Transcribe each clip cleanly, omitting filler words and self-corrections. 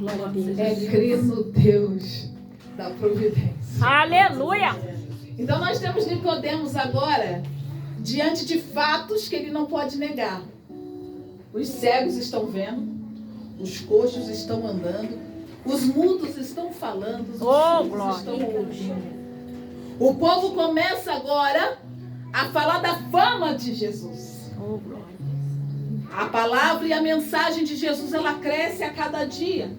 Glória a Deus. É crer no Deus da providência. Aleluia. Então nós temos Nicodemos agora diante de fatos que ele não pode negar. Os cegos estão vendo, os coxos estão andando, os mudos estão falando, os surdos estão ouvindo. O povo começa agora a falar da fama de Jesus. A palavra e a mensagem de Jesus, ela cresce a cada dia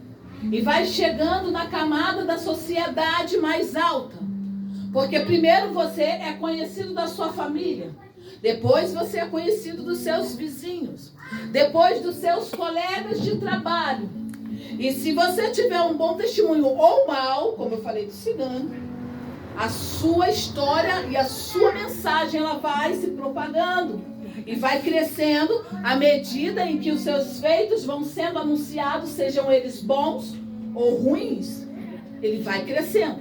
e vai chegando na camada da sociedade mais alta. Porque primeiro você é conhecido da sua família, depois você é conhecido dos seus vizinhos, depois dos seus colegas de trabalho. E se você tiver um bom testemunho ou mal, como eu falei do cigano, a sua história e a sua mensagem, ela vai se propagando e vai crescendo à medida em que os seus feitos vão sendo anunciados, sejam eles bons ou ruins. Ele vai crescendo.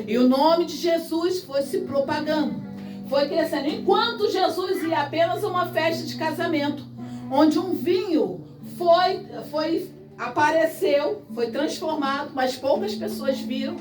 E o nome de Jesus foi se propagando, foi crescendo. Enquanto Jesus ia apenas a uma festa de casamento, onde um vinho apareceu, foi transformado, mas poucas pessoas viram,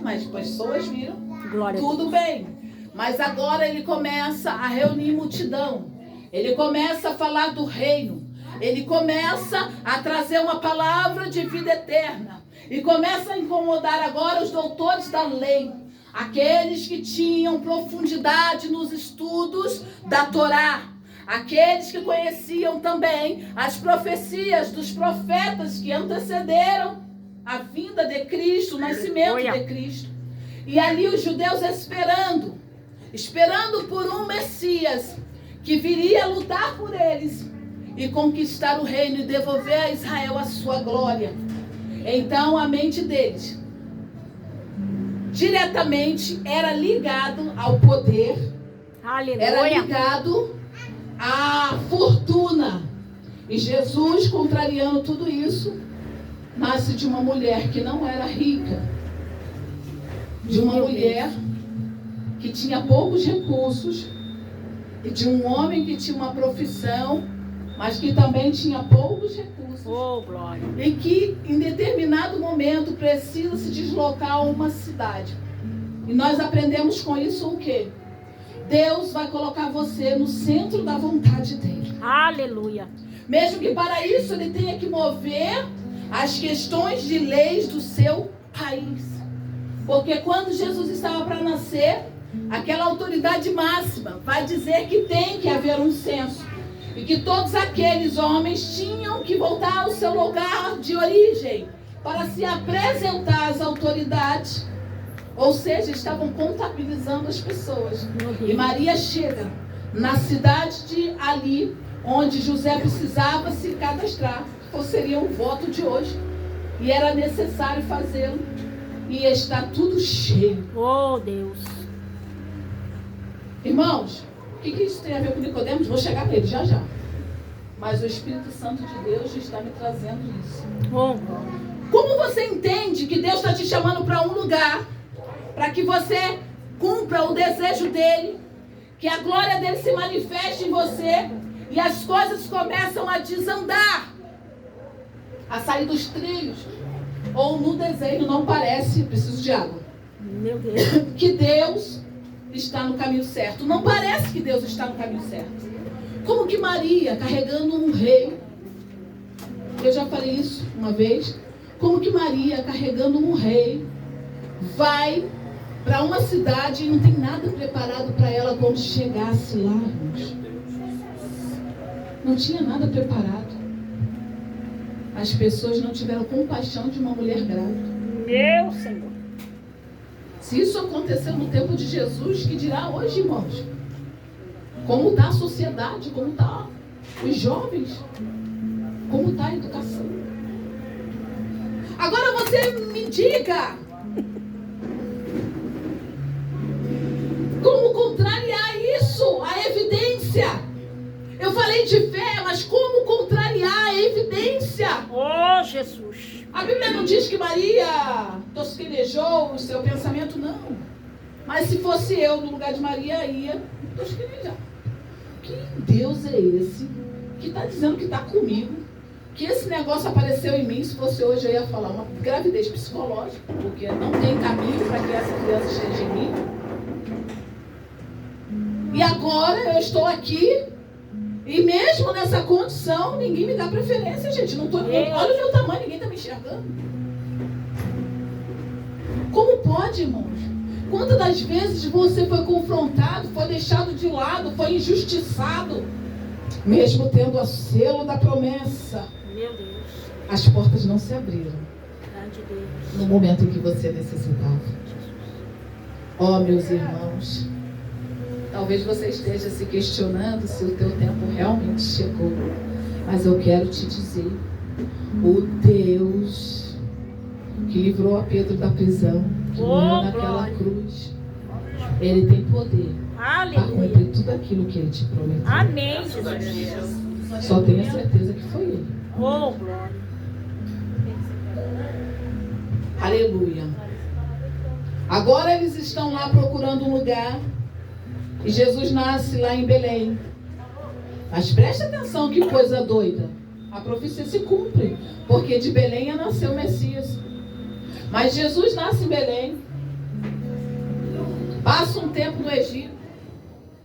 Glória tudo bem. Mas agora ele começa a reunir multidão, ele começa a falar do reino, ele começa a trazer uma palavra de vida eterna, e começa a incomodar agora os doutores da lei, aqueles que tinham profundidade nos estudos da Torá, aqueles que conheciam também as profecias dos profetas que antecederam a vinda de Cristo, o nascimento de Cristo. E ali os judeus esperando por um Messias que viria lutar por eles e conquistar o reino e devolver a Israel a sua glória. Então a mente deles diretamente era ligado ao poder, era ligado à fortuna. E Jesus, contrariando tudo isso, nasce de uma mulher que não era rica, de uma mulher que tinha poucos recursos, e de um homem que tinha uma profissão, mas que também tinha poucos recursos. Glória. E que em determinado momento precisa se deslocar a uma cidade. E nós aprendemos com isso o quê? Deus vai colocar você no centro da vontade dele. Aleluia. Mesmo que para isso ele tenha que mover as questões de leis do seu país. Porque quando Jesus estava para nascer, aquela autoridade máxima vai dizer que tem que haver um censo. E que todos aqueles homens tinham que voltar ao seu lugar de origem para se apresentar às autoridades. Ou seja, estavam contabilizando as pessoas. E Maria chega na cidade de Ali, onde José precisava se cadastrar, ou seria o voto de hoje. E era necessário fazê-lo. E está tudo cheio. Oh, Deus. Irmãos, o que isso tem a ver com Nicodemos? Vou chegar nele já já. Mas o Espírito Santo de Deus está me trazendo isso. Como você entende que Deus está te chamando para um lugar, para que você cumpra o desejo dele, que a glória dele se manifeste em você, e as coisas começam a desandar, a sair dos trilhos, ou no desenho não parece, preciso de água, Meu Deus, que Deus está no caminho certo. Não parece que Deus está no caminho certo. Como que Maria, carregando um rei, eu já falei isso uma vez, como que Maria, carregando um rei, vai para uma cidade e não tem nada preparado para ela quando chegasse lá, irmãos. Não tinha nada preparado. As pessoas não tiveram compaixão de uma mulher grávida. meu Senhor. Se isso aconteceu no tempo de Jesus, que dirá hoje, irmãos? Como está a sociedade? Como está os jovens? Como está a educação? Agora você me diga, como contrariar isso? A evidência. Eu falei de fé, mas como contrariar a evidência? Oh, Jesus. A Bíblia não diz que Maria tosquenejou o seu pensamento, não. Mas se fosse eu no lugar de Maria, ia tosquenejar. Que Deus é esse que está dizendo que está comigo, que esse negócio apareceu em mim. Se fosse hoje, eu ia falar uma gravidez psicológica, porque não tem caminho para que essa criança esteja em mim. E agora eu estou aqui, e mesmo nessa condição, ninguém me dá preferência, gente. Não tô, olha o meu tamanho, ninguém está me enxergando. Como pode, irmãos? Quantas das vezes você foi confrontado, foi deixado de lado, foi injustiçado, mesmo tendo o selo da promessa? Meu Deus. As portas não se abriram Grande Deus. no momento em que você necessitava. Ó, meus irmãos, talvez você esteja se questionando se o teu tempo realmente chegou. Mas eu quero te dizer, o Deus que livrou a Pedro da prisão, que morreu naquela cruz, Ele tem poder para Aleluia. cumprir tudo aquilo que Ele te prometeu. Amém, Jesus. Só tenha certeza que foi Ele. Oh, glória. Aleluia. Agora eles estão lá procurando um lugar. E Jesus nasce lá em Belém. Mas preste atenção, que coisa doida. A profecia se cumpre. Porque de Belém ia nascer o Messias. Mas Jesus nasce em Belém. Passa um tempo no Egito.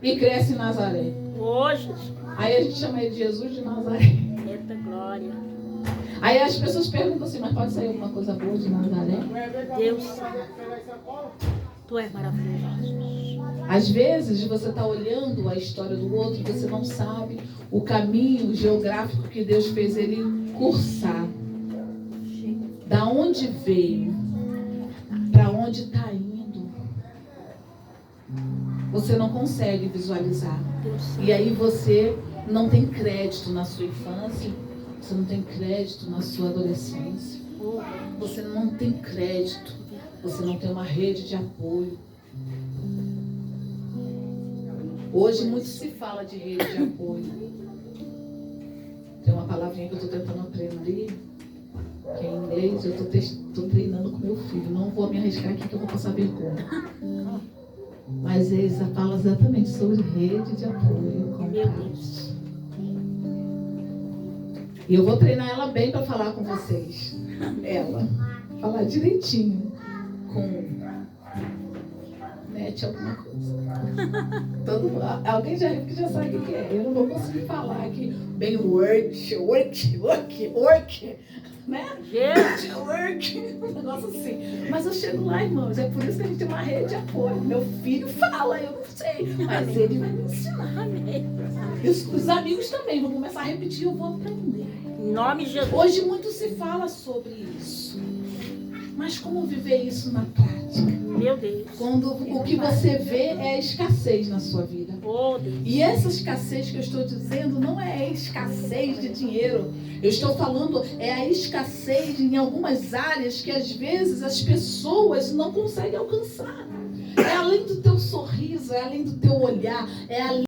E cresce em Nazaré. Hoje, Aí a gente chama ele de Jesus de Nazaré. eita glória. Aí as pessoas perguntam assim, mas pode sair alguma coisa boa de Nazaré? Deus, tu és maravilhoso. Às vezes você está olhando a história do outro, você não sabe o caminho geográfico que Deus fez ele cursar. Da onde veio, para onde está indo. Você não consegue visualizar. E aí você não tem crédito na sua infância, você não tem crédito na sua adolescência, você não tem crédito, você não tem uma rede de apoio. Hoje muito se fala de rede de apoio. Tem uma palavrinha que eu estou tentando aprender, que é em inglês. Eu estou treinando com meu filho. Não vou me arriscar aqui que eu vou passar vergonha. Mas eles falam exatamente sobre rede de apoio com Meu pais. E eu vou treinar ela bem para falar com vocês. Ela. Falar direitinho. Com... Mete alguma coisa. Alguém já sabe o que é. Eu não vou conseguir falar aqui bem work, né? Gente, Work, um negócio assim. Mas eu chego lá, irmãos, é por isso que a gente tem uma rede de apoio. Meu filho fala, eu não sei, mas ele vai me ensinar. amém. E os amigos também vão começar a repetir, eu vou aprender. Em nome de Jesus. Hoje muito se fala sobre isso. Mas como viver isso na prática? Meu Deus. Quando o que você vê é escassez na sua vida. Oh, Deus. E essa escassez que eu estou dizendo não é escassez de dinheiro. Eu estou falando é a escassez em algumas áreas que às vezes as pessoas não conseguem alcançar. É além do teu sorriso, é além do teu olhar, é além